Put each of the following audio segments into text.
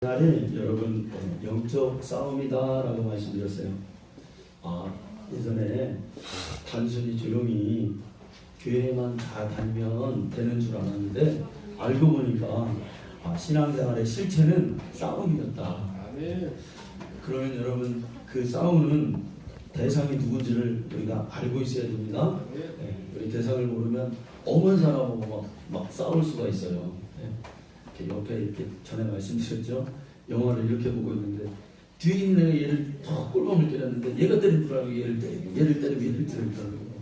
날에 여러분 영적 싸움이다라고 말씀드렸어요. 예전에 단순히 조용히 교회만 다 다니면 되는 줄 알았는데 알고 보니까 신앙생활의 실체는 싸움이었다. 그러면 여러분 그 싸움은 대상이 누군지를 우리가 알고 있어야 됩니다. 우리 대상을 모르면 어머니 사람하고 막 싸울 수가 있어요. 옆에 이렇게 전에 말씀드렸죠. 영화를 이렇게 보고 있는데 뒤에 있는 애가 얘를 더 꿀밤을 때렸는데 얘가 때린 줄 알고 얘를 때리고 얘를 때리고 얘를 때리고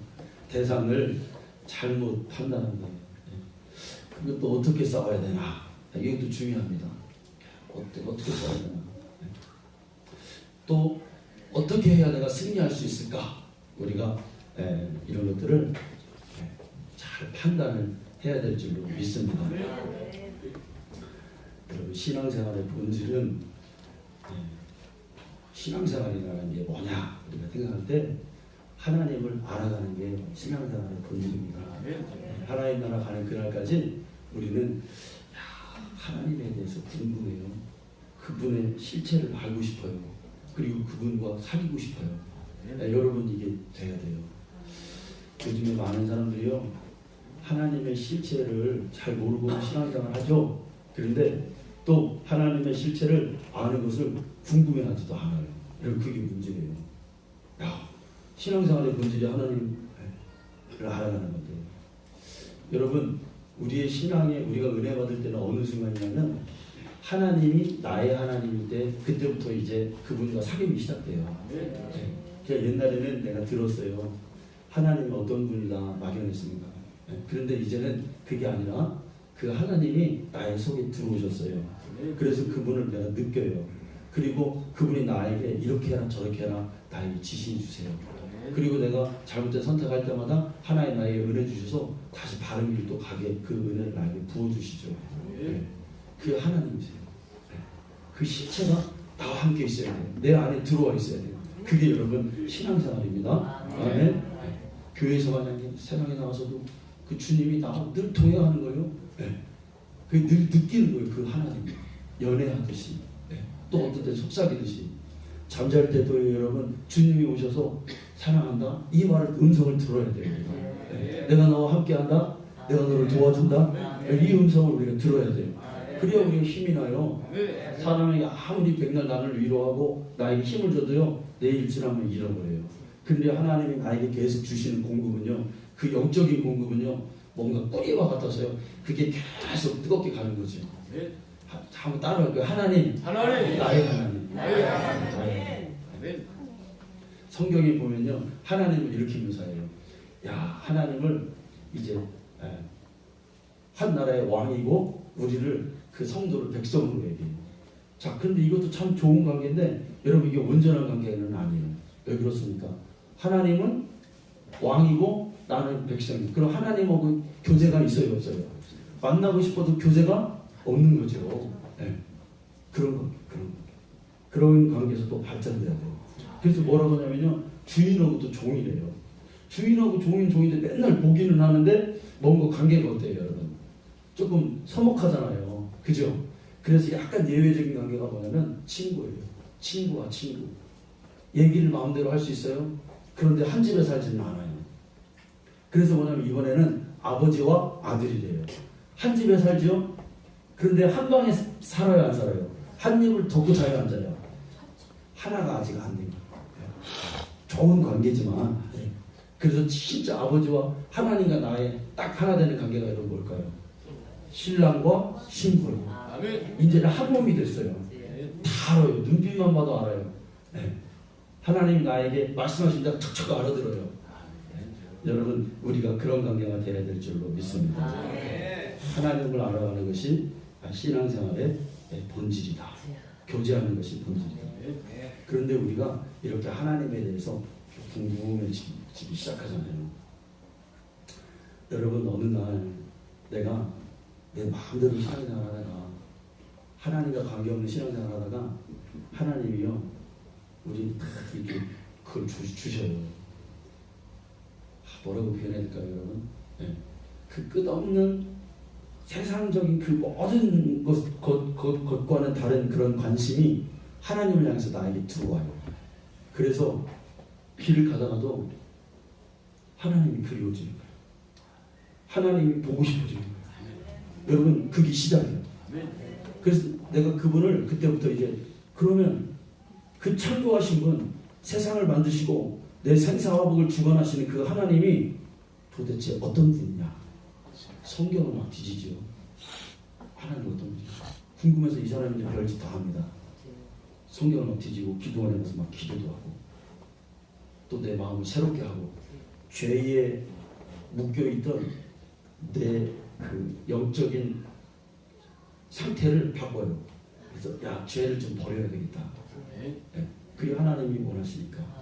대상을 잘못 판단한 거예요. 그것도 어떻게 싸워야 되나 이것도 중요합니다. 어떻게 싸워야 되나 또 어떻게 해야 내가 승리할 수 있을까 우리가 이런 것들을 잘 판단을 해야 될 줄로 믿습니다. 여러분 신앙생활의 본질은 신앙생활이라는 게 뭐냐 우리가 생각할 때 하나님을 알아가는 게 신앙생활의 본질입니다. 하나님 나라 가는 그날까지 우리는 하나님에 대해서 궁금해요. 그분의 실체를 알고 싶어요. 그리고 그분과 사귀고 싶어요. 여러분 이게 돼야 돼요. 요즘에 많은 사람들이요 하나님의 실체를 잘 모르고 신앙생활을 하죠. 그런데 또 하나님의 실체를 아는 것을 궁금해하지도 않아요. 여러분 그게 문제예요. 신앙생활의 본질이 하나님을 알아가는 건데 여러분 우리의 신앙에 우리가 은혜 받을 때는 어느 순간이냐면 하나님이 나의 하나님일 때 그때부터 이제 그분과 사귐이 시작돼요. 옛날에는 내가 들었어요. 하나님이 어떤 분이다 막연했습니다. 그런데 이제는 그게 아니라 그 하나님이 나의 속에 들어오셨어요. 그래서 그분을 내가 느껴요. 그리고 그분이 나에게 이렇게 해라 저렇게 해라 나에게 지시해 주세요. 그리고 내가 잘못된 선택할 때마다 하나님 나에게 은혜 주셔서 다시 바른 길도 가게 그 은혜를 나에게 부어주시죠. 그 하나님이세요. 그 실체가 나와 함께 있어야 돼요. 내 안에 들어와 있어야 돼요. 그게 여러분 신앙생활입니다. 아멘. 교회에서 만약에 세상에 나와서도 그 주님이 나와 늘 동행하는 거예요. 그 늘 느끼는 거예요. 그 하나님 연애하듯이 또 어떤 때 속삭이듯이 잠잘 때도 여러분 주님이 오셔서 사랑한다 이 말을 음성을 들어야 돼요. 내가 너와 함께한다 내가 너를 도와준다 이 음성을 우리가 들어야 돼요. 그래야 우리가 힘이 나요. 사람에게 아무리 백날 나를 위로하고 나에게 힘을 줘도요 내일 지나면 잃어버려요. 그런데 하나님이 나에게 계속 주시는 공급은요 그 영적인 공급은요 뭔가 뿌리와 같아서요 그게 계속 뜨겁게 가는 거죠. 한번 따라할까요? 하나님 나의 하나님 나의 성경에 보면요 하나님을 이렇게 묘사해요. 하나님을 이제 한 나라의 왕이고 우리를 그 성도를 백성으로 얘기해요. 자, 근데 이것도 참 좋은 관계인데 여러분 이게 온전한 관계는 아니에요. 왜 그렇습니까? 하나님은 왕이고 나는 백성이고 그럼 하나님하고 교제가 있어요 없어요? 만나고 싶어도 교제가 없는 거죠. 그런 관계에서 또 발전돼야 돼요. 그래서 뭐라고 하냐면요 주인하고 또 종이래요. 주인하고 종인데 맨날 보기는 하는데 뭔가 관계가 어때요 여러분? 조금 서먹하잖아요. 그죠? 그래서 약간 예외적인 관계가 뭐냐면 친구예요. 친구와 친구. 얘기를 마음대로 할 수 있어요. 그런데 한 집에 살지는 않아요. 그래서 뭐냐면 이번에는 아버지와 아들이래요. 한 집에 살죠? 그런데 한 방에 살아요 안 살아요? 한 입을 덮고 자요 안 자요? 하나가 아직 안 돼요. 좋은 관계지만 그래서 진짜 아버지와 하나님과 나의 딱 하나 되는 관계가 여러분 뭘까요? 신랑과 신부. 이제는 한 몸이 됐어요. 다 알아요. 눈빛만 봐도 알아요. 하나님 나에게 말씀하신다 척척 알아들어요. 여러분 우리가 그런 관계가 되어야 될 줄로 믿습니다. 하나님을 알아가는 것이 신앙생활의 본질이다. 교제하는 것이 본질이다. 그런데 우리가 이렇게 하나님에 대해서 궁금해지기 시작하잖아요. 여러분 어느 날 내가 내 마음대로 신앙생활하다가 하나님과 관계없는 신앙생활하다가 하나님이요 우리 딱 이렇게 그걸 주셔요. 뭐라고 표현해야 될까요 여러분? 그 끝없는 세상적인 그 모든 것과는 다른 그런 관심이 하나님을 향해서 나에게 들어와요. 그래서 길을 가다가도 하나님이 그리워지는 거예요. 하나님이 보고 싶어지는 거예요. 여러분, 그게 시작이에요. 그래서 내가 그분을 그때부터 이제, 그러면 그 창조하신 분, 세상을 만드시고 내 생사화복을 주관하시는 그 하나님이 도대체 어떤 분이냐? 성경을 막 뒤지죠. 하나님 어떤 분이냐? 궁금해서 이 사람이 이제 별짓 다 합니다. 성경을 막 뒤지고 기도원에 가서 막 기도도 하고 또 내 마음을 새롭게 하고 죄에 묶여있던 내 그 영적인 상태를 바꿔요. 그래서 야, 죄를 좀 버려야 되겠다. 네. 그게 하나님이 원하시니까.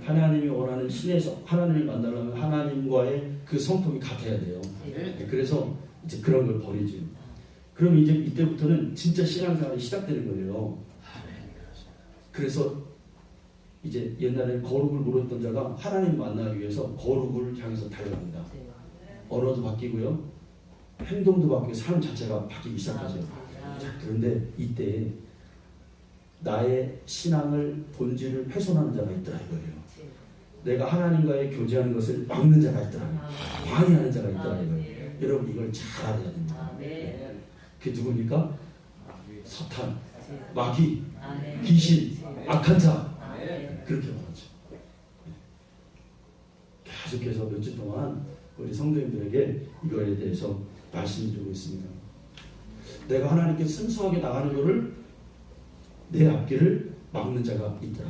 하나님이 원하는 신에서 하나님을 만나려면 하나님과의 그 성품이 같아야 돼요. 네. 그래서 이제 그런 걸 버리죠. 그럼 이제 이때부터는 진짜 신앙생활이 시작되는 거예요. 그래서 이제 옛날에 거룩을 물었던 자가 하나님 만나기 위해서 거룩을 향해서 달려갑니다. 언어도 바뀌고요. 행동도 바뀌고 삶 자체가 바뀌기 시작하죠. 자, 그런데 이때 나의 신앙을 본질을 훼손하는 자가 있더라 이거예요. 내가 하나님과의 교제하는 것을 막는 자가 있더라. 방해하는 자가 있더라 이거예요. 여러분 이걸 잘 알아야 됩니다. 그게 누굽니까? 사탄, 마귀, 귀신, 악한 자. 그렇게 말하죠. 계속해서 몇 주 동안 우리 성도님들에게 이거에 대해서 말씀드리고 있습니다. 내가 하나님께 순수하게 나가는 것을 내 앞길을 막는 자가 있더라.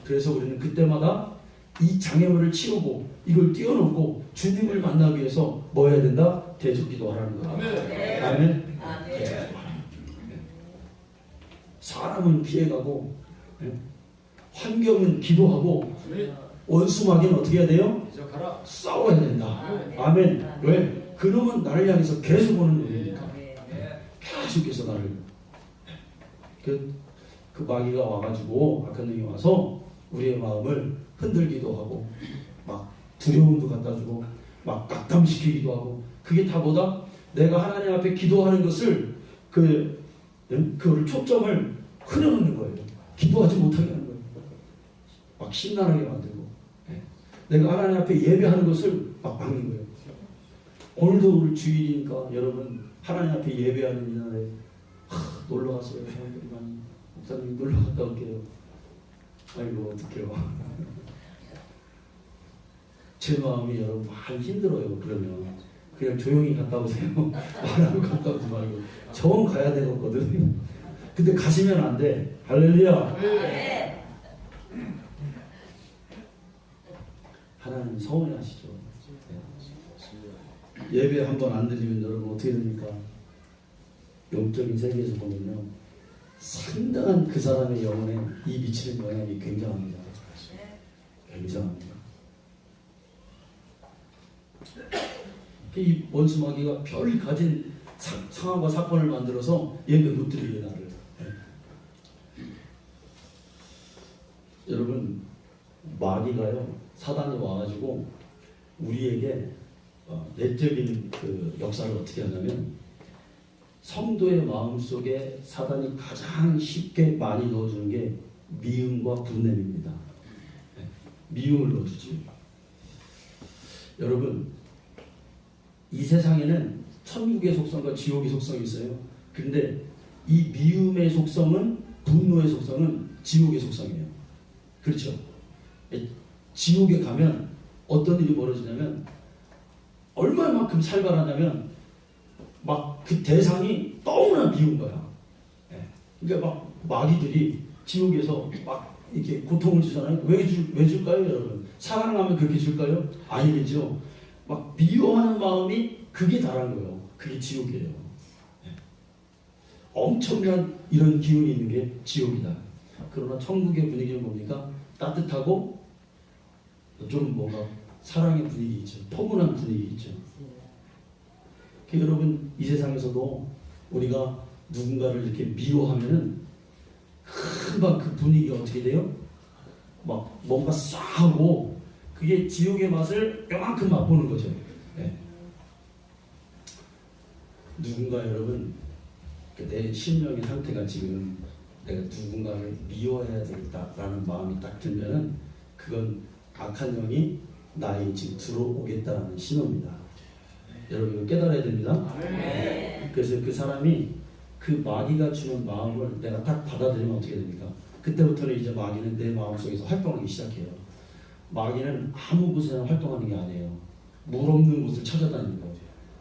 그래서 우리는 그때마다 이 장애물을 치우고 이걸 뛰어넘고 주님을 만나기 위해서 뭐 해야 된다? 대적기도하라는 거예요. 아멘. 아멘. 대적기도하라는 거예요. 사람은 피해가고 환경은 기도하고 원수 마귀는 어떻게 해야 돼요? 싸워야 된다. 아멘. 왜? 그놈은 나를 향해서 계속 오는 놈이니까. 계속해서 나를 그 마귀가 와가지고 악한 놈이 와서 우리의 마음을 흔들기도 하고 막 두려움도 갖다 주고 막 낙담시키기도 하고 그게 다 뭐다? 내가 하나님 앞에 기도하는 것을 그거를 초점을 흐려놓는 거예요. 기도하지 못하게 하는 거예요. 막 심란하게 만들고 내가 하나님 앞에 예배하는 것을 막 막는 거예요. 오늘도 우리 주일이니까 여러분 하나님 앞에 예배하는 이날에 놀러 갔어요. 사람들이 많이 목사님 놀러 갔다 올게요. 아이고 어떡해요. 제 마음이 여러분 많이 힘들어요. 그러면 그냥 조용히 갔다 오세요. 말하고 갔다 오지 말고 정 가야 되거든. 근데 가시면 안 돼. 할렐루야. 하나님 서운해하시죠. 예배 한 번 안 드리면 여러분 어떻게 됩니까? 영적인 세계에서 보면요 상당한 그 사람의 영혼에 이 미치는 영향이 굉장합니다. 굉장합니다. 이 원수 마귀가 별이 가진 상황과 사건을 만들어서 예배 못 드리게 나를. 여러분 마귀가요 사단이 와가지고 우리에게 내적인 그 역사를 어떻게 하냐면 성도의 마음속에 사단이 가장 쉽게 많이 넣어주는 게 미움과 분냄입니다. 미움을 넣어주지. 여러분 이 세상에는 천국의 속성과 지옥의 속성이 있어요. 그런데 이 미움의 속성은 분노의 속성은 지옥의 속성이에요. 그렇죠? 지옥에 가면 어떤 일이 벌어지냐면 얼마만큼 살벌하냐면 막 그 대상이 너무나 미운 거야. 그러니까 막 마귀들이 지옥에서 막 이렇게 고통을 주잖아요. 왜 줄까요, 여러분? 사랑하면 그렇게 줄까요? 아니겠죠. 막 미워하는 마음이 그게 다란 거예요. 그게 지옥이에요. 엄청난 이런 기운이 있는 게 지옥이다. 그러나 천국의 분위기는 뭡니까? 따뜻하고 좀 뭔가 사랑의 분위기 있죠. 포근한 분위기 있죠. 여러분 이 세상에서도 우리가 누군가를 이렇게 미워하면은 금방 그 분위기가 어떻게 돼요? 막 뭔가 싸하고 그게 지옥의 맛을 요만큼 맛보는 거죠. 네. 누군가 여러분 내 심령의 상태가 지금 내가 누군가를 미워해야 되겠다라는 마음이 딱 들면은 그건 악한 영이 나에 지금 들어오겠다는 신호입니다. 여러분 이거 깨달아야 됩니다. 그래서 그 사람이 그 마귀가 주는 마음을 내가 딱 받아들이면 어떻게 됩니까? 그때부터는 이제 마귀는 내 마음속에서 활동하기 시작해요. 마귀는 아무 곳에나 활동하는 게 아니에요. 물 없는 곳을 찾아다니는 거예요.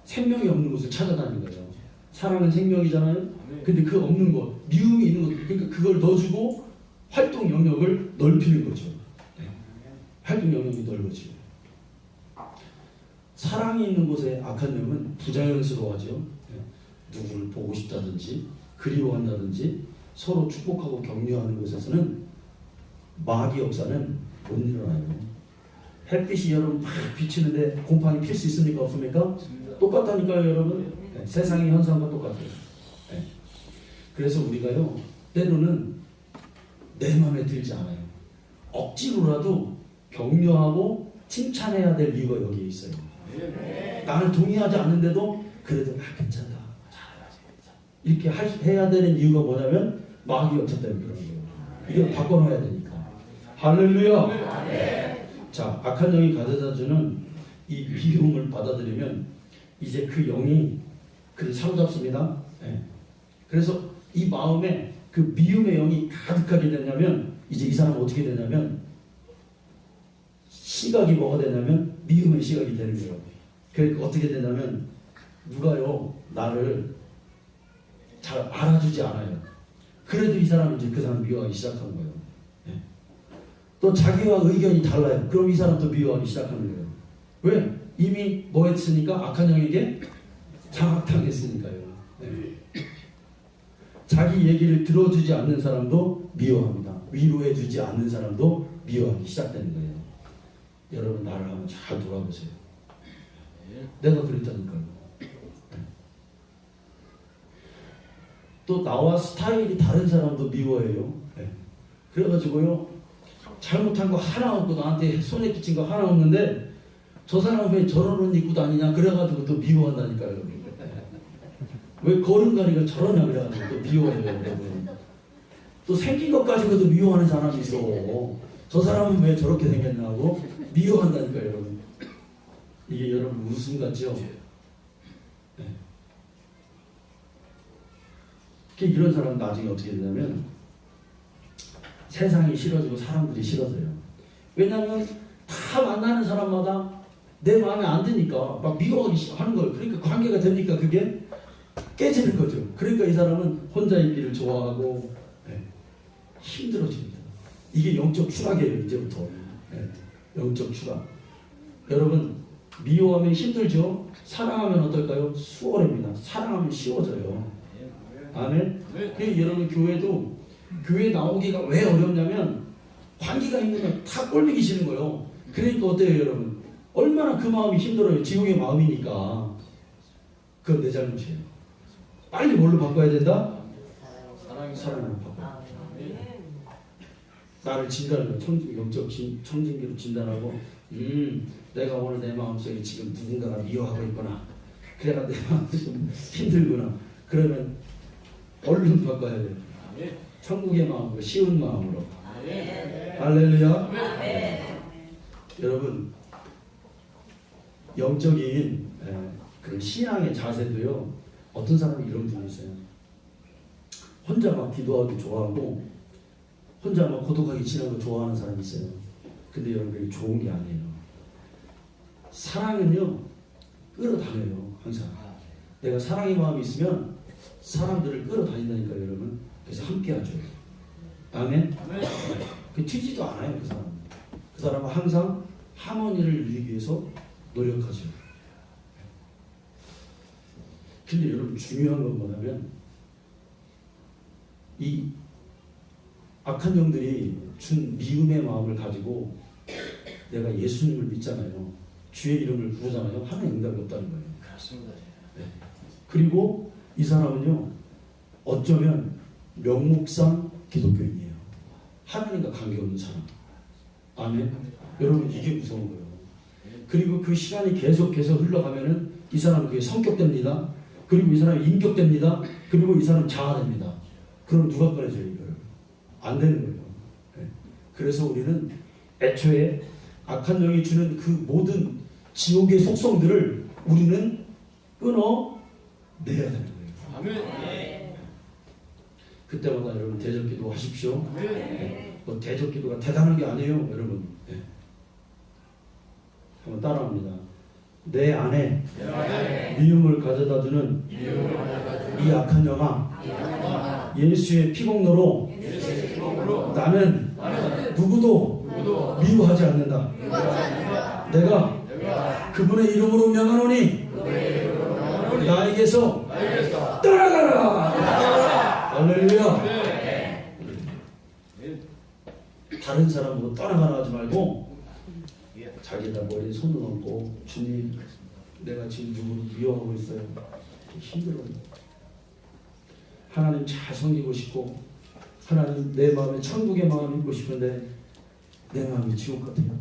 생명이 없는 곳을 찾아다니는 거예요. 사랑은 생명이잖아요. 근데 그 없는 곳, 미움이 있는 곳, 그러니까 그걸 넣어주고 활동 영역을 넓히는 거죠. 활동 영역이 넓어지고. 사랑이 있는 곳에 악한 영은 부자연스러워하죠. 누구를 보고 싶다든지 그리워한다든지 서로 축복하고 격려하는 곳에서는 마귀 역사는 못 일어나요. 햇빛이 여러분 막 비치는데 곰팡이 필 수 있습니까? 없습니까? 똑같다니까요, 여러분. 세상의 현상과 똑같아요. 그래서 우리가요, 때로는 내 마음에 들지 않아요. 억지로라도 격려하고 칭찬해야 될 이유가 여기에 있어요. 나는 동의하지 않는데도 그래도 괜찮다, 잘해야지, 이렇게 해야 되는 이유가 뭐냐면 마귀 역사 때문에 그런 거예요. 이걸 바꿔놔야 되니까. 할렐루야. 자, 악한 영이 가져다주는 이 미움을 받아들이면 이제 그 영이 사로잡습니다. 그래서 이 마음에 그 미움의 영이 가득하게 되냐면 이제 이 사람은 어떻게 되냐면 시각이 뭐가 되냐면 미움의 시각이 되는 거예요. 그러니까 어떻게 되냐면 누가요 나를 잘 알아주지 않아요. 그래도 이 사람은 이제 그 사람 미워하기 시작하는 거예요. 또 자기와 의견이 달라요. 그럼 이 사람도 미워하기 시작하는 거예요. 왜? 이미 뭐 했으니까? 악한 영에게 장악당했으니까요. 자기 얘기를 들어주지 않는 사람도 미워합니다. 위로해주지 않는 사람도 미워하기 시작되는 거예요. 여러분 나를 한번 잘 돌아보세요. 내가 그랬다니까요. 또 나와 스타일이 다른 사람도 미워해요. 그래가지고요 잘못한 거 하나 없고 나한테 손에 끼친 거 하나 없는데 저 사람은 왜 저런 옷 입고 다니냐 그래가지고 또 미워한다니까요. 왜 걸음걸이가 저러냐 그래가지고 또 미워해요. 여러분. 또 생긴 것 가지고도 미워하는 사람이 있어. 저 사람은 왜 저렇게 생겼냐고 미워한다니까요. 여러분. 이게 여러분 웃음 같죠? 이런 사람은 나중에 어떻게 되냐면 세상이 싫어지고 사람들이 싫어져요. 왜냐하면 다 만나는 사람마다 내 마음에 안 드니까 막 미워하기 하는 거예요. 그러니까 관계가 되니까 그게 깨지는 거죠. 그러니까 이 사람은 혼자 있기를 좋아하고 힘들어집니다. 이게 영적 추락이에요. 이제부터. 영적 추락. 여러분 미워하면 힘들죠. 사랑하면 어떨까요? 수월합니다. 사랑하면 쉬워져요. 아멘. 그래서 여러분 교회도 교회 나오기가 왜 어렵냐면 관계가 있는 건 다 꼴보기 싫은 거예요. 그러니까 어때요 여러분? 얼마나 그 마음이 힘들어요. 지옥의 마음이니까. 그건 내 잘못이에요. 빨리 뭘로 바꿔야 된다? 사랑으로 바꿔. 나를 진단하는 영적 청진기로 진단하고 내가 오늘 내 마음속에 지금 누군가가 미워하고 있구나. 그래가 내 마음이 좀 힘들구나. 그러면 얼른 바꿔야 돼요. 천국의 마음으로 쉬운 마음으로. 할렐루야. 여러분 영적인 그런 신앙의 자세도요. 어떤 사람이 이런 분이 있어요. 혼자 막 기도하기 좋아하고 혼자 막 고독하게 지내는 거 좋아하는 사람이 있어요. 근데 여러분 그게 좋은 게 아니에요. 사랑은요 끌어다녀요. 항상 내가 사랑의 마음이 있으면 사람들을 끌어다닌다니까요. 여러분. 그래서 함께하죠. 아멘. 그 튀지도 않아요. 그 사람. 그 사람은 항상 하모니를 이루기 위해서 노력하죠. 근데 여러분 중요한 건 뭐냐면 이 악한 영들이 준 미움의 마음을 가지고 내가 예수님을 믿잖아요. 주의 이름을 부르잖아요. 하나의 응답이 없다는 거예요. 그렇습니다. 그리고 이 사람은요 어쩌면 명목상 기독교인이에요. 하나님과 관계없는 사람. 아멘. 여러분 이게 무서운 거예요. 그리고 그 시간이 계속 흘러가면은 이 사람은 그게 성격됩니다. 그리고 이 사람이 인격됩니다. 그리고 이 사람 자아됩니다. 그럼 누가 꺼내줘요 이걸? 안 되는 거예요. 네. 그래서 우리는 애초에 악한 영이 주는 그 모든 지옥의 속성들을 우리는 끊어내야 되는 거예요. 아멘. 그때마다 여러분 대적기도 하십시오. 네. 뭐 대적기도가 대단한 게 아니에요, 여러분. 네. 한번 따라합니다. 내 안에 미움을 가져다주는 이 악한 영아, 예수의 피공로로 나는 누구도 미워하지 않는다. 내가 그분의 이름으로 명하노니 나에게서 떠나가라. 할렐루야. 다른 사람으로 떠나가라 하지 말고 자기가 머리에 손을 얹고 주님, 내가 지금 누구를 미워하고 있어요. 힘들어요. 하나님 잘 섬기고 싶고 하나님 내 마음에 천국의 마음이 있고 싶은데 내 마음이 지옥 같아요.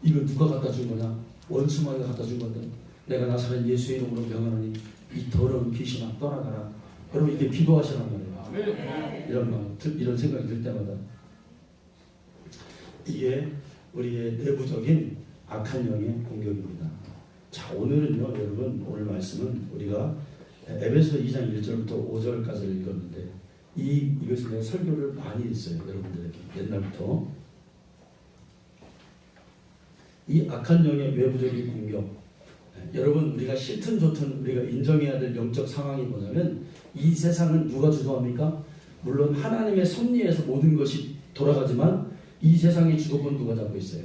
이걸 누가 갖다 준 거냐? 원수마귀가 갖다 준 건데 내가 나사렛 예수의 이름으로 명하노니 이 더러운 귀신아 떠나가라. 여러분 이게 기도하시란 말이에요. 이런 생각이 들 때마다 이게 우리의 내부적인 악한 영의 공격입니다. 자, 오늘은요, 여러분, 오늘 말씀은 우리가 에베소 2장 1절부터 5절까지 읽었는데 이것을 내가 설교를 많이 했어요, 여러분들에게. 옛날부터. 이 악한 영의 외부적인 공격. 여러분, 우리가 싫든 좋든 우리가 인정해야 될 영적 상황이 뭐냐면 이 세상은 누가 주도합니까? 물론 하나님의 섭리에서 모든 것이 돌아가지만 이 세상의 주도권 누가 잡고 있어요?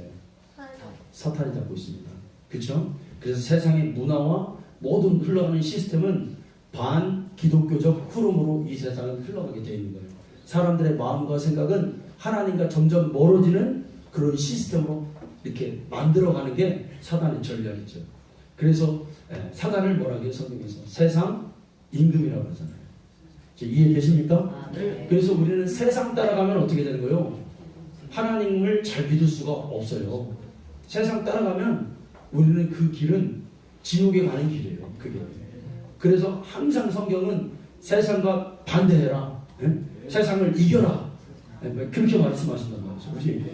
사탄이 잡고 있습니다. 그렇죠? 그래서 세상의 문화와 모든 흘러가는 시스템은 반기독교적 흐름으로 이 세상은 흘러가게 되어 있는 거예요. 사람들의 마음과 생각은 하나님과 점점 멀어지는 그런 시스템으로 이렇게 만들어가는 게 사단의 전략이죠. 그래서 사단을 뭐라고 해요? 성경에서 세상 임금이라고 하잖아요. 이해되십니까? 그래서 우리는 세상 따라가면 어떻게 되는 거예요? 하나님을 잘 믿을 수가 없어요. 세상 따라가면 우리는 그 길은 지옥에 가는 길이에요. 그게. 그래서 항상 성경은 세상과 반대해라. 네? 세상을 이겨라. 네? 그렇게 말씀하신단 말이죠. 우리.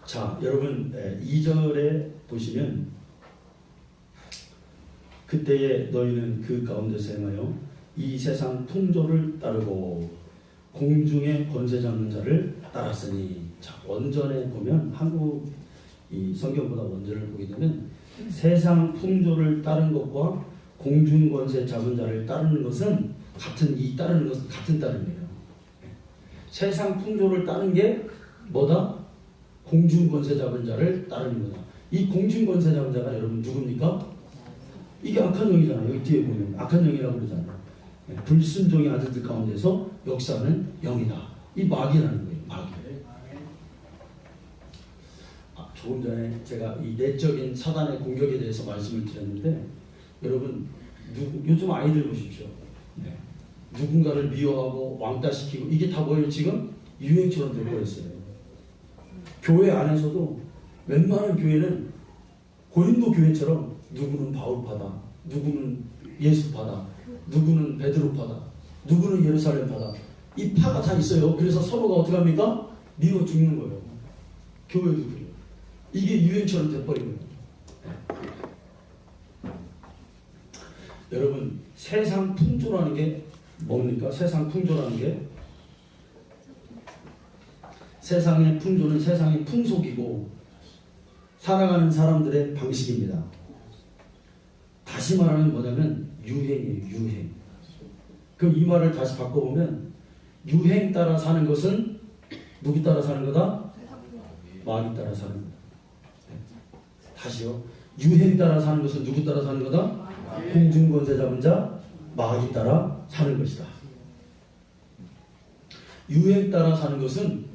자, 여러분 2절에 보시면 그때에 너희는 그 가운데서 행하여 이 세상 풍조를 따르고 공중의 권세 잡는 자를 따랐으니. 자, 원전에 보면 한국 이 성경보다 원전을 보게 되면 세상 풍조를 따른 것과 공중 권세 잡은 자를 따르는 것은 따르는 것은 같은 따름이에요. 세상 풍조를 따른 게 뭐다? 공중 권세 잡은 자를 따르는 거다. 이 공중 권세 잡은 자가 여러분 누굽니까? 이게 악한 영이잖아요. 여기 뒤에 보면 악한 영이라고 그러잖아요. 불순종의 아들들 가운데서 역사하는 영이다. 이 마귀라는 거예요. 마귀. 조금 전에 제가 이 내적인 사단의 공격에 대해서 말씀을 드렸는데 여러분 요즘 아이들 보십시오. 누군가를 미워하고 왕따시키고 이게 다 뭐예요? 지금 유행처럼 돼버렸어요. 교회 안에서도 웬만한 교회는 고린도 교회처럼 누구는 바울파다, 누구는 예수파다, 누구는 베드로파다, 누구는 예루살렘파다. 이 파가 다 있어요. 그래서 서로가 어떻게 합니까? 미워 죽는 거예요. 교회도 그래요. 이게 유행처럼 돼버린 거예요. 여러분 세상 풍조라는 게 뭡니까? 세상 풍조라는 게 세상의 풍조는 세상의 풍속이고 살아가는 사람들의 방식입니다. 다시 말하면 뭐냐면 유행이에요. 유행. 그럼 이 말을 다시 바꿔보면 유행 따라 사는 것은 누구 따라 사는 거다? 마귀 따라 사는 거다. 다시요. 유행 따라 사는 것은 누구 따라 사는 거다? 공중권세 잡은 자 마귀 따라 사는 것이다. 유행 따라 사는 것은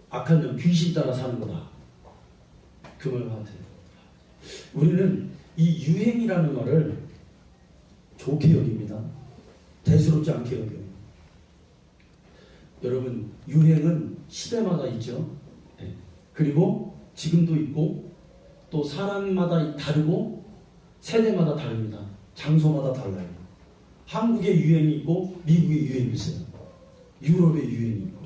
악한 영 귀신 따라 사는 거다. 그 말 같아요. 우리는 이 유행이라는 말을 좋게 여깁니다. 대수롭지 않게 여겨요. 여러분 유행은 시대마다 있죠. 그리고 지금도 있고 또 사람마다 다르고 세대마다 다릅니다. 장소마다 달라요. 한국의 유행이 있고 미국의 유행이 있어요. 유럽의 유행이 있고.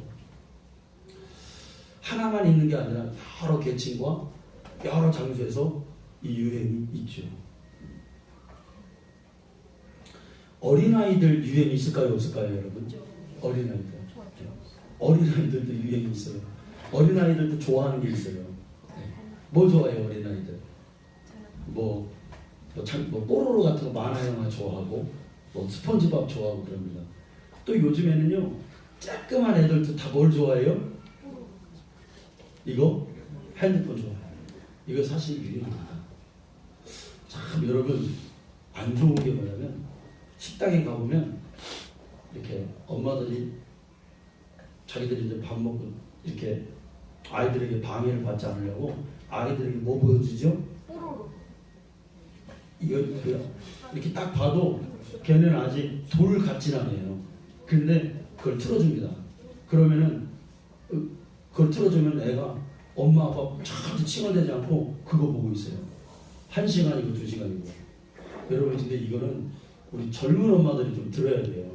하나만 있는 게 아니라 여러 계층과 여러 장소에서 이 유행이 있죠. 어린아이들 유행이 있을까요? 없을까요? 여러분? 어린아이들. 어린아이들도 유행이 있어요. 어린아이들도 좋아하는 게 있어요. 뭐 좋아해요? 어린아이들? 뽀로로 같은 거 만화 영화 좋아하고 스펀지밥 좋아하고 그럽니다. 또 요즘에는요 조그만 애들도 다 뭘 좋아해요? 이거? 핸드폰 좋아해요. 이거 사실 유행입니다. 참 여러분 안 좋은 게 뭐냐면 식당에 가보면 이렇게 엄마들이 자기들이 이제 밥 먹고 이렇게 아이들에게 방해를 받지 않으려고 아이들에게 뭐 보여주죠? 이거 이렇게 딱 봐도 걔는 아직 돌 같진 않아요. 근데 그걸 틀어줍니다. 그러면은 그걸 틀어주면 애가 엄마 아빠 차한테 칭얼대지 않고 그거 보고 있어요. 1시간이고 2시간이고. 여러분 근데 이거는 우리 젊은 엄마들이 좀 들어야 돼요.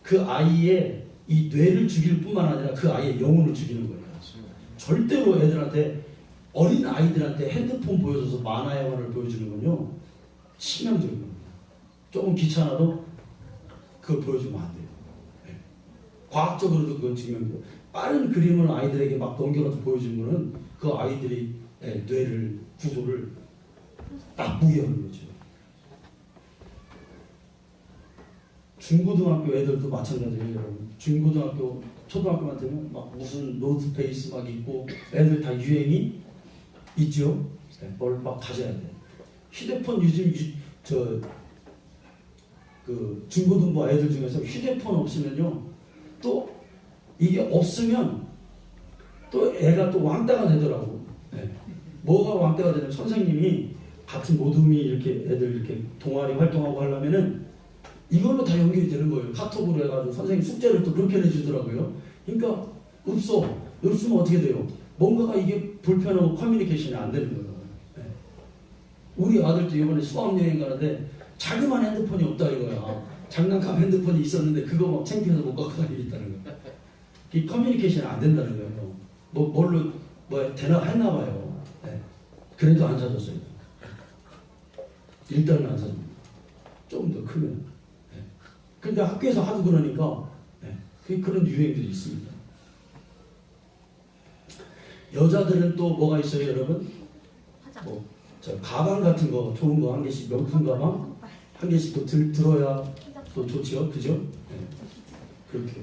그 아이의 이 뇌를 죽일 뿐만 아니라 그 아이의 영혼을 죽이는 거예요. 절대로 애들한테 어린 아이들한테 핸드폰 보여줘서 만화 영화를 보여주는 건요 치명적인 겁니다. 조금 귀찮아도 그걸 보여주면 안 돼요. 네. 과학적으로도 그건 증명돼요. 빠른 그림을 아이들에게 막 넘겨가서 보여주는 거는 그 아이들이 뇌를 구조를 나쁘게 하는 거죠. 중고등학교 애들도 마찬가지예요, 여러분. 중고등학교, 초등학교만 되면 막 무슨 노트페이스 막 있고 애들 다 유행이 있죠. 뭘 막 가져야 돼. 휴대폰 요즘 중고등부 애들 중에서 휴대폰 없으면요 또 이게 없으면 또 애가 또 왕따가 되더라고. 네. 뭐가 왕따가 되냐면 선생님이 같은 모둠이 이렇게 애들 이렇게 동아리 활동하고 하려면은 이걸로 다 연결이 되는 거예요. 카톡으로 해가지고 선생님 숙제를 또 그렇게 내주더라고요. 그러니까 없으면 어떻게 돼요? 뭔가가 이게 불편하고 커뮤니케이션이 안 되는 거예요. 네. 우리 아들도 이번에 수학여행 가는데 자기만 핸드폰이 없다 이거야. 장난감 핸드폰이 있었는데 그거 막 창피해서 못 갖고 다니겠다는 거야. 이 커뮤니케이션이 안 된다는 거예요. 뭘로 대답 했나 봐요. 네. 그래도 안 사줬어요. 일단은 안 사줍니다. 조금 더 크면. 네. 근데 학교에서 하도 그러니까 네. 그런 유행들이 있습니다. 여자들은 또 뭐가 있어요, 여러분? 가방 같은 거 좋은 거 한 개씩 명품 가방 한 개씩 또 들어야 또 좋죠, 그죠? 네. 그렇게.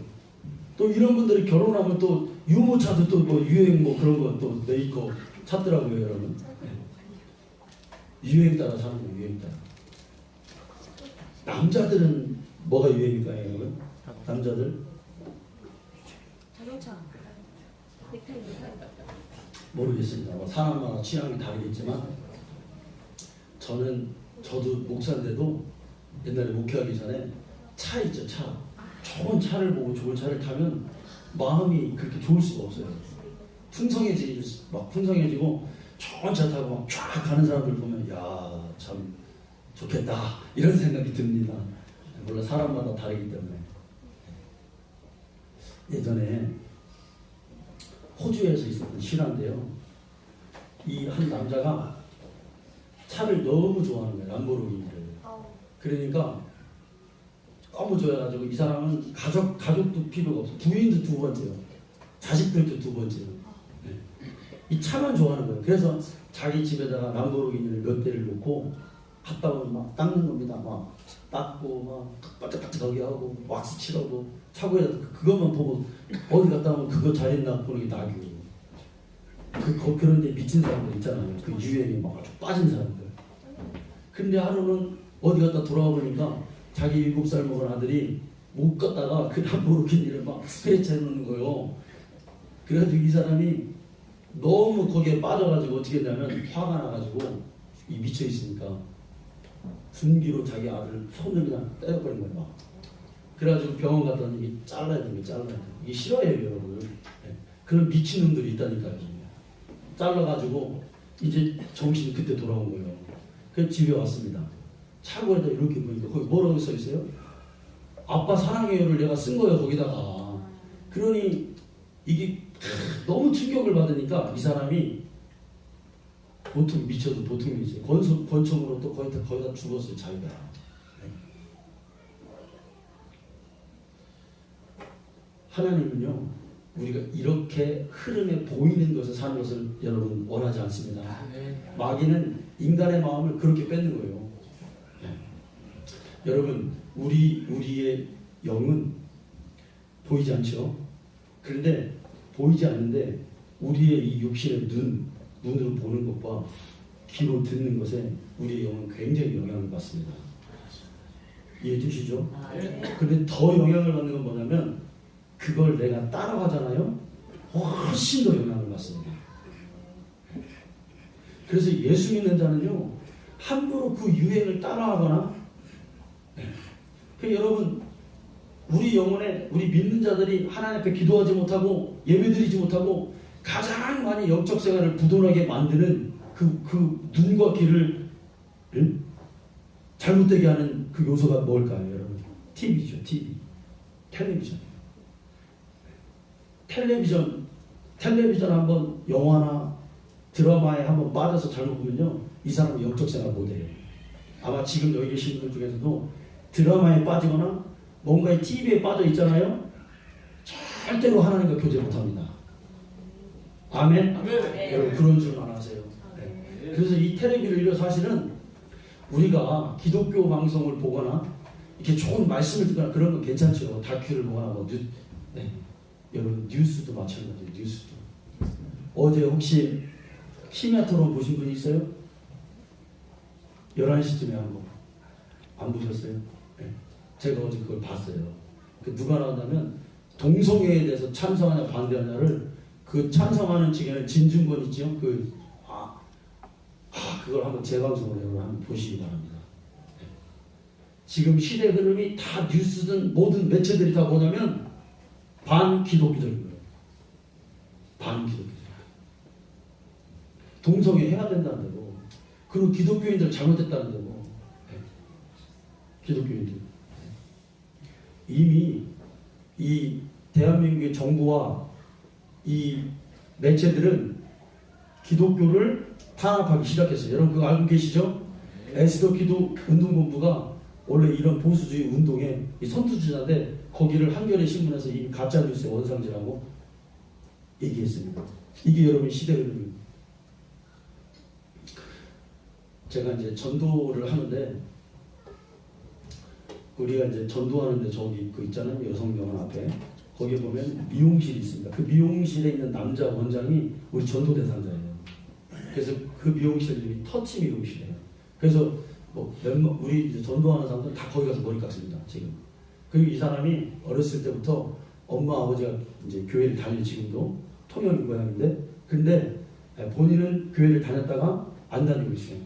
또 이런 분들이 결혼하면 또 유모차도 또 뭐 유행 뭐 그런 거 또 메이커 찾더라고요, 여러분. 네. 유행 따라 사는 거, 유행 따라. 남자들은 뭐가 유행일까요, 여러분? 남자들? 자동차. 모르겠습니다. 사람마다 취향이 다르겠지만 저도 목사인데도 옛날에 목회하기 전에 차 있죠, 차. 좋은 차를 보고 좋은 차를 타면 마음이 그렇게 좋을 수가 없어요. 풍성해지고 좋은 차 타고 막 쫙 가는 사람들 보면 야, 참 좋겠다 이런 생각이 듭니다. 물론 사람마다 다르기 때문에. 예전에 호주에서 있었던 실화인데요. 이 한 남자가 차를 너무 좋아하는 거예요. 람보르기니를. 그러니까 너무 좋아해가지고 이 사람은 가족도 필요가 없어. 부인도 두 번째요. 자식들도 두 번째요. 네. 이 차만 좋아하는 거예요. 그래서 자기 집에다가 람보르기니를 몇 대를 놓고 갔다 오면 막 닦는 겁니다. 막 닦고 막 빠짝빠짝하게 하고 왁스 칠하고 차고에다 그것만 보고 어디 갔다 오면 그거 잘했나 보는 게 낙이에요. 그런 데 미친 사람들 있잖아요. 그 유행에 막 아주 빠진 사람들. 근데 하루는 어디 갔다 돌아와 보니까 자기 7살 먹은 아들이 못 갔다가 그 람보르기니를 막 스크래치 해놓는 거예요. 그래가지고 이 사람이 너무 거기에 빠져가지고 어떻게 했냐면 화가 나가지고 이 미쳐 있으니까 분기로 자기 아들 손을 그냥 때려버린 거예요. 막. 그래가지고 병원 갔더니 이게 잘라야 됩니다. 잘라야 돼요. 이게 싫어해요, 여러분. 네. 그런 미친놈들이 있다니까요. 잘라가지고 이제 정신이 그때 돌아온 거예요. 그래서 집에 왔습니다. 차고에다 이렇게 보니까 거기 뭐라고 써 있어요? 아빠 사랑해요를 내가 쓴 거예요 거기다가. 그러니 이게 너무 충격을 받으니까 이 사람이 보통 미쳐도 보통이지. 권총으로 또 거의 다 죽었어요 자기가. 하나님은요 우리가 이렇게 흐름에 보이는 것을 사는 것을 여러분 원하지 않습니다. 마귀는 인간의 마음을 그렇게 뺏는 거예요. 여러분 우리의 영은 보이지 않죠. 그런데 보이지 않는데 우리의 이 육신의 눈으로 보는 것과 귀로 듣는 것에 우리의 영은 굉장히 영향을 받습니다. 이해되시죠? 그런데 더 영향을 받는 건 뭐냐면 그걸 내가 따라가잖아요. 훨씬 더 영향을 받습니다. 그래서 예수 믿는 자는요 함부로 그 유행을 따라하거나 여러분 우리 영혼에 우리 믿는 자들이 하나님 앞에 기도하지 못하고 예배드리지 못하고 가장 많이 영적 생활을 부도나게 만드는 그 눈과 귀를 잘못되게 하는 그 요소가 뭘까요 여러분? TV죠. TV. 텔레비전 한번 영화나 드라마에 한번 빠져서 잘못 보면요 이 사람은 영적 생활 못해요. 아마 지금 여기 계신 분들 중에서도 드라마에 빠지거나 뭔가 TV에 빠져 있잖아요. 절대로 하나님과 교제 못합니다. 아멘? 여러분 그런 줄은 안 하세요. 네. 그래서 이 텔레비를 사실은 우리가 기독교 방송을 보거나 이렇게 좋은 말씀을 듣거나 그런 건 괜찮죠. 다큐를 보거나 뭐 네. 여러분 뉴스도 마찬가지예요. 뉴스도. 어제 혹시 심야 토론 보신 분 있어요? 11시쯤에 한 거. 안 보셨어요? 네. 제가 어제 그걸 봤어요. 그 누가 나온다면 동성애에 대해서 찬성하냐 반대하냐를 그 찬성하는 측에는 진중권 있죠? 그걸 한번 재방송을 해서 한번 보시기 바랍니다. 네. 지금 시대 흐름이 다 뉴스든 모든 매체들이 다 뭐냐면 반기독교적인 거예요. 반기독교적. 동성애 해야 된다는데도 그리고 기독교인들 잘못했다는데도 네. 기독교인들 이미 이 대한민국의 정부와 이 매체들은 기독교를 탄압하기 시작했어요. 여러분 그거 알고 계시죠? 에스더 기도 운동본부가 원래 이런 보수주의 운동의 선두주자인데 거기를 한겨레 신문에서 이미 가짜뉴스의 원상지라고 얘기했습니다. 이게 여러분 시대 흐름입니다. 제가 이제 전도를 하는데 우리가 이제 전도하는데 저기 그 있잖아요. 여성병원 앞에 거기에 보면 미용실이 있습니다. 그 미용실에 있는 남자 원장이 우리 전도 대상자예요. 그래서 그 미용실 이름이 터치 미용실이에요. 그래서 뭐 우리 이제 전도하는 사람들 다 거기 가서 머리 깎습니다. 지금. 그리고 이 사람이 어렸을 때부터 엄마 아버지가 이제 교회를 다닐 지금도 통영인 고향인데 근데 본인은 교회를 다녔다가 안 다니고 있어요.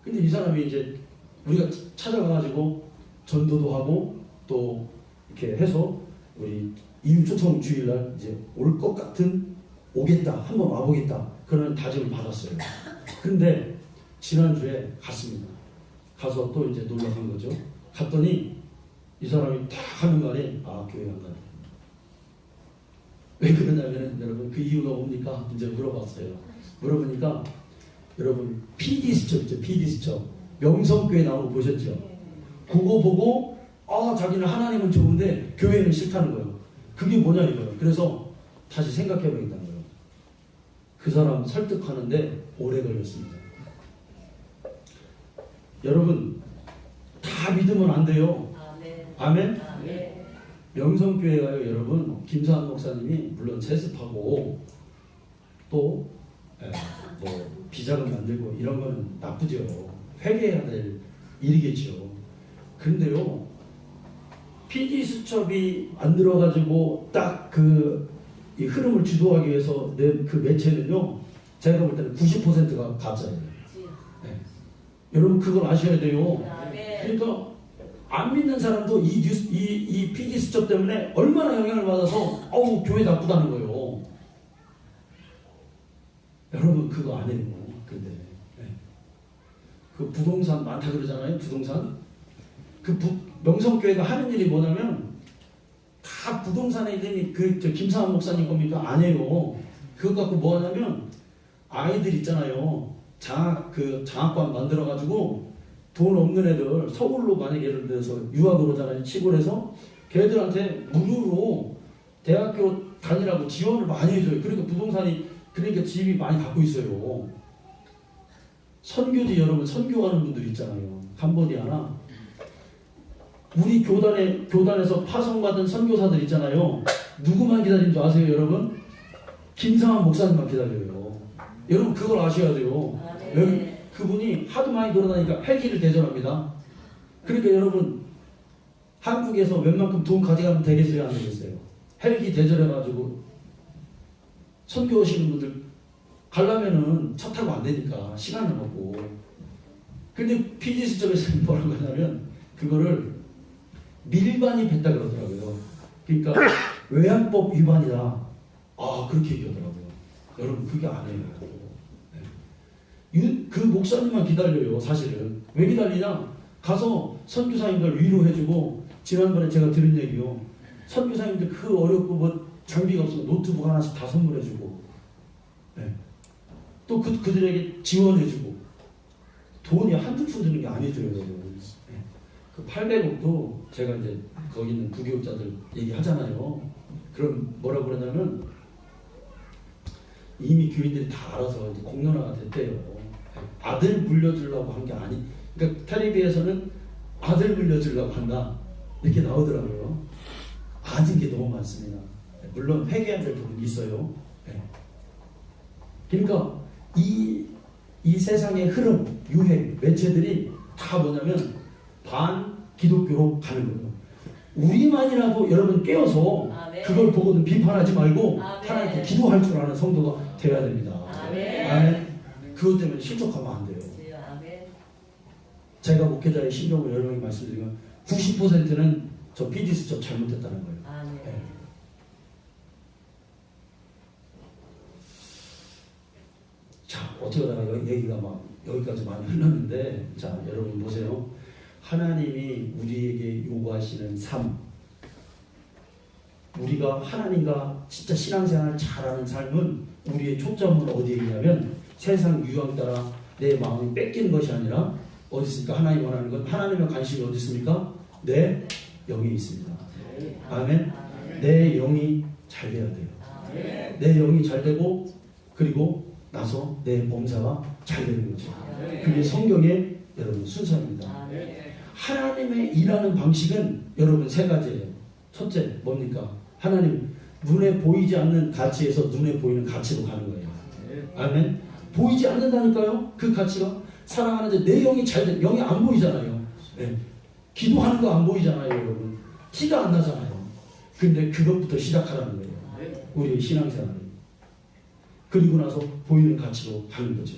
근데 이 사람이 이제 우리가 찾아가가지고 전도도 하고 또 이렇게 해서 우리 이웃 초청 주일날 이제 올 것 같은 오겠다 한번 와보겠다 그런 다짐을 받았어요. 근데 지난주에 갔습니다. 가서 또 이제 놀러 간 거죠. 갔더니 이 사람이 딱 하는 말이 교회 안 가네. 왜 그러냐면 여러분 그 이유가 뭡니까? 이제 물어봤어요. 물어보니까 여러분 PD수첩 있죠. PD수첩 명성교회 나오는 거 보셨죠? 그거 보고 자기는 하나님은 좋은데 교회는 싫다는 거예요. 그게 뭐냐 이거예요. 그래서 다시 생각해보겠다는 거예요. 그 사람 설득하는데 오래 걸렸습니다. 여러분 다 믿으면 안 돼요. 아멘? 명성교회가요 여러분 김사한 목사님이 물론 세습하고 또 뭐 비자금 만들고 이런 거는 나쁘죠. 회개해야 될 일이겠죠. 그런데요 PD수첩이 안 들어가지고 딱 이 흐름을 주도하기 위해서 낸 그 매체는요 제가 볼 때는 90%가 가짜예요. 네. 여러분 그걸 아셔야 돼요. 그러니까 안 믿는 사람도 이 PD수첩 때문에 얼마나 영향을 받아서 교회 나쁘다는 거예요. 여러분 그거 안 해요. 근데 그 부동산 많다 그러잖아요. 부동산. 그 명성교회가 하는 일이 뭐냐면 다 부동산에 이름이 저 김상환 목사님 겁니까? 아니에요. 그거 갖고 뭐 하냐면 아이들 있잖아요. 장학관 만들어가지고 돈 없는 애들 서울로 만약에 예를 들어서 유학을 오잖아요. 시골에서 걔들한테 무료로 대학교 다니라고 지원을 많이 해줘요. 그러니까 부동산이 그러니까 집이 많이 갖고 있어요. 선교지 여러분 선교하는 분들 있잖아요. 캄보디아나 우리 교단에서 파송받은 선교사들 있잖아요. 누구만 기다리는 줄 아세요, 여러분? 김상환 목사님만 기다려요. 여러분 그걸 아셔야 돼요. 여러분, 그분이 하도 많이 돌아다니까 헬기를 대전합니다. 그러니까 여러분 한국에서 웬만큼 돈 가져가면 되겠어요, 안 되겠어요? 헬기 대전해가지고 선교 오시는 분들 가려면은 차 타고 안 되니까 시간을 먹고. 근데 PDS 쪽에서 뭐라고 하냐면 그거를 밀반이 뱉다 그러더라고요. 그러니까 외환법 위반이다. 아 그렇게 얘기하더라고요. 여러분 그게 아니에요. 네. 그 목사님만 기다려요. 사실은 왜 기다리냐? 가서 선교사님들 위로해주고 지난번에 제가 들은 얘기요. 선교사님들 그 어렵고 뭐 장비가 없어서 노트북 하나씩 다 선물해주고 네. 또 그들에게 지원해주고 돈이 한두 푼 드는 게 아니죠. 여러분. 그 800억도 제가 이제 거기 있는 부교육자들 얘기하잖아요. 그럼 뭐라고 그러냐면 이미 교인들이 다 알아서 이제 공론화가 됐대요. 아들 물려주려고 한 게 아니. 그러니까 텔레비에서는 아들 물려주려고 한다 이렇게 나오더라고요. 아닌 게 너무 많습니다. 물론 회개해야 될 부분이 있어요. 그러니까 이 세상의 흐름, 유행, 매체들이 다 뭐냐면 반 기독교로 가는 거예요. 우리만이라도 여러분 깨어서 그걸 보고는 비판하지 말고 하나님께 기도할 줄 아는 성도가 되어야 됩니다. 아멘. 그것 때문에 실족하면 안 돼요. 제가 목회자의 신경을 여러분에게 말씀드리면 90%는 저 PDS 저 잘못했다는 거예요. 네. 자, 어떻게 하다가 얘기가 막 여기까지 많이 흘렀는데, 자, 여러분 보세요. 하나님이 우리에게 요구하시는 삶, 우리가 하나님과 진짜 신앙생활을 잘하는 삶은 우리의 초점은 어디에 있냐면 세상 유형 따라 내 마음이 뺏기는 것이 아니라 어디 있습니까? 하나님 원하는 것, 하나님의 관심이 어디 있습니까? 내 영에 있습니다. 아멘. 내 영이 잘 돼야 돼요. 내 영이 잘 되고 그리고 나서 내 범사가 잘 되는 거죠. 그게 성경의 여러분 순서입니다. 하나님의 일하는 방식은 여러분 세 가지예요. 첫째 뭡니까? 하나님 눈에 보이지 않는 가치에서 눈에 보이는 가치로 가는 거예요. 아멘. 보이지 않는다니까요. 그 가치가 사랑하는데 내 영이 잘 돼. 영이 안 보이잖아요. 네. 기도하는 거 안 보이잖아요, 여러분. 티가 안 나잖아요. 근데 그것부터 시작하라는 거예요. 우리의 신앙생활이. 그리고 나서 보이는 가치로 가는 거죠.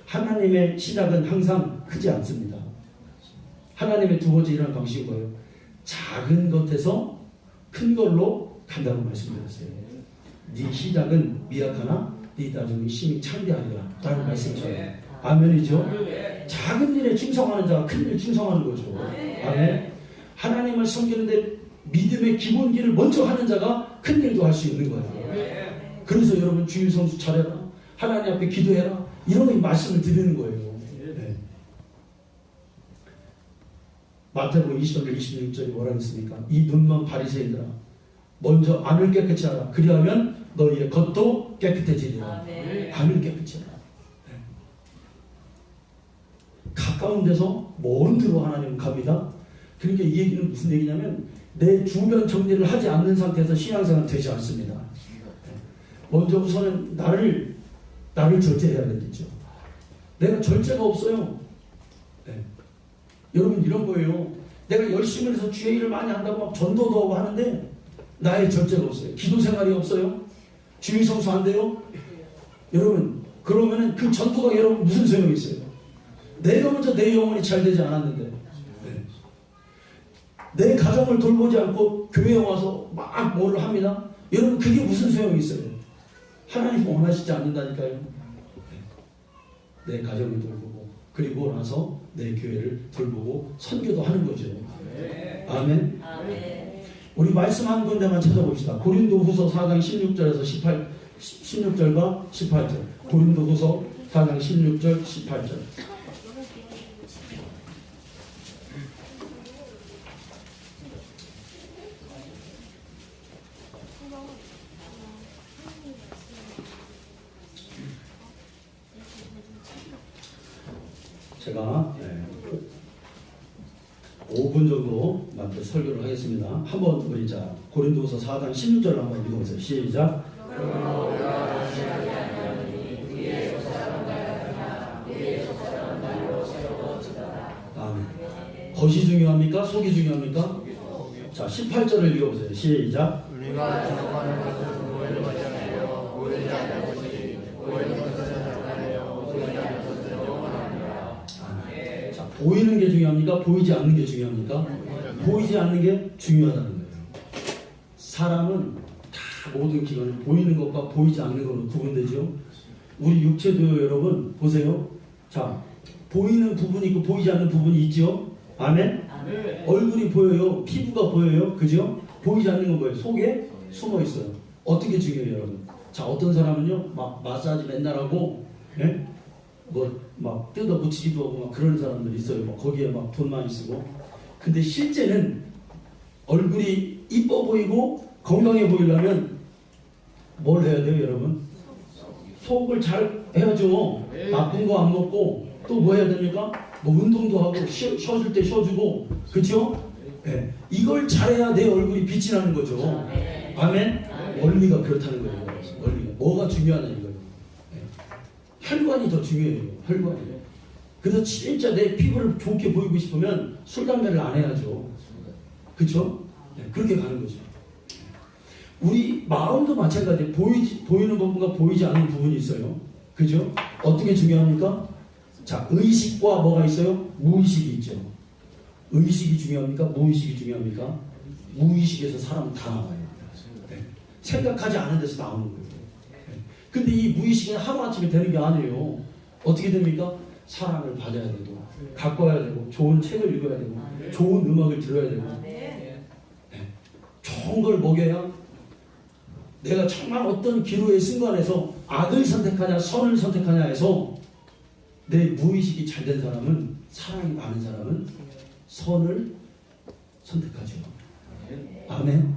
하나님의 시작은 항상 크지 않습니다. 하나님의 두 번째 일하는 방식이 뭐예요? 작은 것에서 큰 걸로 간다고 말씀드렸어요. 네 시작은 미약하나 네 나중에 심히 창대하리라 라는 말씀이잖아요. 아멘이죠? 작은 일에 충성하는 자가 큰 일에 충성하는 거죠. 아멘. 하나님을 섬기는데 믿음의 기본기를 먼저 하는 자가 큰 일도 할 수 있는 거예요. 그래서 여러분 주일 성수 차려라, 하나님 앞에 기도해라, 이런 말씀을 드리는 거예요. 네. 마태복음 20장 26절이 뭐라고 했습니까? 이 눈먼 바리새인들아, 먼저 안을 깨끗이 하라. 그리하면 너희의 겉도 깨끗해지리라. 안을 깨끗이 하라. 네. 가까운 데서 먼 데로 하나님은 갑니다. 그러니까 이 얘기는 무슨 얘기냐면 내 주변 정리를 하지 않는 상태에서 신앙생활은 되지 않습니다. 먼저 우선은 나를 절제해야 되겠죠. 내가 절제가 없어요. 네. 여러분 이런 거예요. 내가 열심히 해서 주의 일을 많이 한다고 막 전도도 하고 하는데 나의 절제가 없어요. 기도 생활이 없어요. 주의 성수 안 돼요. 여러분 그러면은 그 전도가 여러분 무슨 소용이 있어요? 내가 먼저 내 영혼이 잘 되지 않았는데 네. 내 가정을 돌보지 않고 교회에 와서 막 뭐를 합니다. 여러분 그게 무슨 소용이 있어요? 하나님 원하시지 않는다니까요. 내 가정을 돌보고 그리고 나서 내 교회를 돌보고 선교도 하는 거죠. 아멘. 우리 말씀 한 군데만 찾아봅시다. 고린도후서 4장 16절에서 16절과 18절. 고린도후서 4장 16절 18절. 제가 5분 정도 맞게 설교를 하겠습니다. 한번 우리 자 고린도후서 4장 16절 한번 읽어보세요. 시작. 아멘. 겉이 중요합니까? 속이 중요합니까? 자 18절을 읽어보세요. 시작. 우리가 전하는 것은 오해를 받지 않으려 오해지 않는 것이 오해는 것을 생각하여 오해지 않는 것을 영원합니다. 자 보이는 게 중요합니까? 보이지 않는 게 중요합니까? 보이지 않는 게 중요하다는 거예요. 사람은 다 모든 기관은 보이는 것과 보이지 않는 것으로 구분되죠. 우리 육체도 여러분 보세요. 자 보이는 부분이 있고 보이지 않는 부분이 있죠. 아멘. 얼굴이 보여요. 피부가 보여요. 그죠? 보이지 않는 건 뭐예요? 속에 숨어 있어요. 어떻게 중요해요, 여러분? 자, 어떤 사람은요, 막 마사지 맨날 하고, 예? 뭐 막 뜯어 붙이기도 하고 막 그런 사람들 있어요. 막 거기에 막 돈 많이 쓰고. 근데 실제는 얼굴이 이뻐 보이고 건강해 보이려면 뭘 해야 돼요, 여러분? 속을 잘 해야죠. 나쁜 거 안 먹고 또 뭐 해야 됩니까? 뭐 운동도 하고 쉬어줄 때 쉬어주고, 그렇죠? 네. 이걸 잘해야 내 얼굴이 빛이 나는 거죠. 아멘. 원리가 그렇다는 거예요. 원리가 뭐가 중요하냐 이거예요. 네. 혈관이 더 중요해요. 혈관이. 그래서 진짜 내 피부를 좋게 보이고 싶으면 술 담배를 안 해야죠. 그렇죠? 네. 그렇게 가는 거죠. 우리 마음도 마찬가지예요. 보이는 부분과 보이지 않는 부분이 있어요. 그죠? 어떻게 중요합니까? 자, 의식과 뭐가 있어요? 무의식이 있죠. 의식이 중요합니까? 무의식이 중요합니까? 무의식에서 사람은 다 나와요. 네. 생각하지 않은 데서 나오는 거예요. 네. 근데 이 무의식은 하루아침에 되는 게 아니에요. 어떻게 됩니까? 사랑을 받아야 되고, 가꿔야 되고, 좋은 책을 읽어야 되고, 좋은 음악을 들어야 되고, 네. 좋은 걸 먹여야 내가 정말 어떤 기로의 순간에서 악을 선택하냐 선을 선택하냐 해서 내 무의식이 잘 된 사람은, 사랑이 많은 사람은 선을 선택하죠. 아멘.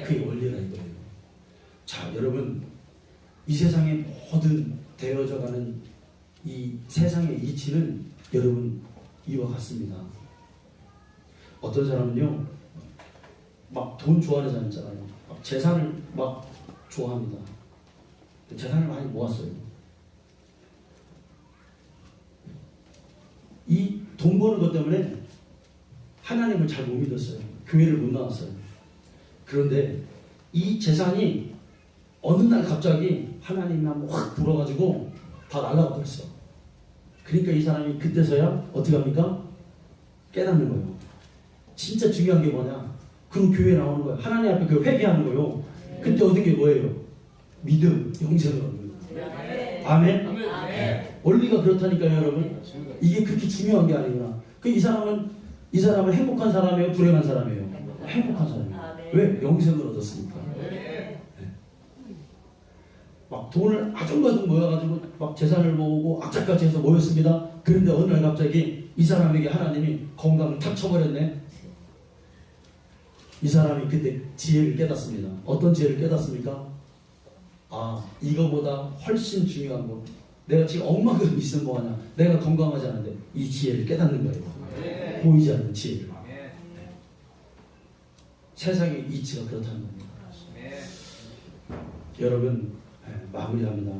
그게 원리라 이거예요. 자, 여러분, 이 세상의 모든 되어져가는 이 세상의 이치는 여러분 이와 같습니다. 어떤 사람은요, 막 돈 좋아하는 사람 있잖아요. 막 재산을 막 좋아합니다. 재산을 많이 모았어요. 이 돈 버는 것 때문에 하나님을 잘 못 믿었어요. 교회를 못 나왔어요. 그런데 이 재산이 어느 날 갑자기 하나님이 한번 확 불어가지고 다 날아가 버렸어. 그러니까 이 사람이 그때서야 어떻게 합니까? 깨닫는 거예요. 진짜 중요한 게 뭐냐? 그럼 교회에 나오는 거예요. 하나님 앞에 그 회개하는 거예요. 그때 얻은 게 뭐예요? 믿음, 영생을 얻는 거예요. 아멘? 원리가 그렇다니까요, 여러분. 이게 그렇게 중요한 게 아니구나. 이 사람은 행복한 사람이에요? 불행한 사람이에요? 행복한 사람이에요. 왜? 영생을 얻었으니까. 네. 막 돈을 아둥바둥 모여가지고 막 재산을 모으고 악착같이 해서 모였습니다. 그런데 어느 날 갑자기 이 사람에게 하나님이 건강을 탁 쳐버렸네. 이 사람이 그때 지혜를 깨닫습니다. 어떤 지혜를 깨닫습니까? 아, 이거보다 훨씬 중요한 거. 내가 지금 억만큼 있으면 뭐하냐. 내가 건강하지 않은데 이 지혜를 깨닫는 거예요. 보이지 않는 지혜를. 세상의 이치가 그렇다는 겁니다. 여러분, 마무리합니다.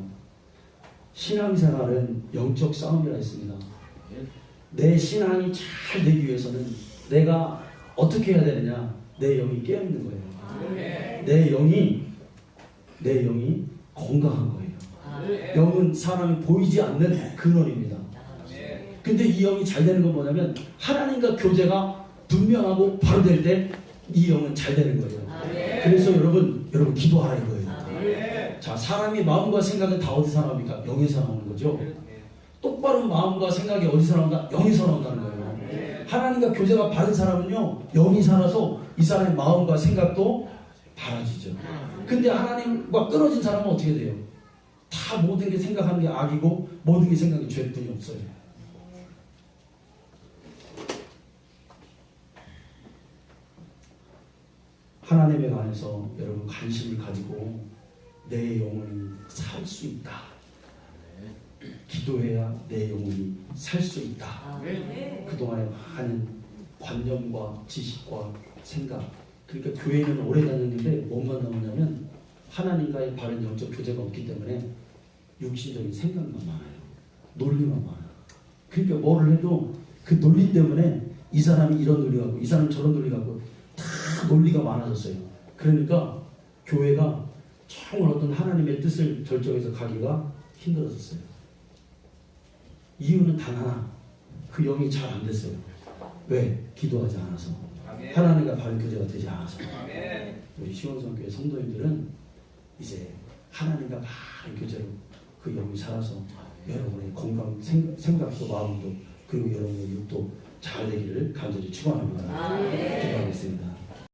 신앙생활은 영적 싸움이라 했습니다. 내 신앙이 잘 되기 위해서는 내가 어떻게 해야 되느냐. 내 영이 깨어있는 거예요. 내 영이 건강한 거예요. 영은 사람이 보이지 않는 근원입니다. 근데 이 영이 잘 되는 건 뭐냐면 하나님과 교제가 분명하고 바로 될 때 이 영은 잘 되는 거예요. 그래서 여러분 기도하라 이거예요. 자, 사람이 마음과 생각은 다 어디서 나옵니까? 영에서 나오는 거죠. 똑바른 마음과 생각이 어디서 나온다? 영에서 나온다는 거예요. 하나님과 교제가 바른 사람은요, 영이 살아서 이 사람의 마음과 생각도 바라지죠. 근데 하나님과 끊어진 사람은 어떻게 돼요? 다 모든 게 생각하는 게 악이고 모든 게 생각이 죄뿐이 없어요. 하나님에 관해서 여러분 관심을 가지고 내 영혼이 살 수 있다. 기도해야 내 영혼이 살 수 있다. 그동안에 하는 관념과 지식과 생각, 그러니까 교회는 오래 다녔는데 뭐만 나오냐면 하나님과의 바른 영적 교제가 없기 때문에 육신적인 생각만 많아요. 논리만 많아요. 그러니까 뭐를 해도 그 논리 때문에 이 사람이 이런 논리 갖고 이 사람이 저런 논리 갖고 다 논리가 많아졌어요. 그러니까 교회가 정말 어떤 하나님의 뜻을 결정해서 가기가 힘들어졌어요. 이유는 단 하나, 그 영이 잘 안 됐어요. 왜? 기도하지 않아서. 하나님과 바른 교제가 되지 않아서. 우리 시원성교회 성도님들은 이제 하나님과 바른 교제로 그 영이 살아서 여러분의 건강, 생각도 마음도 그리고 여러분의 육도 잘 되기를 간절히 축원합니다. 기도하겠습니다.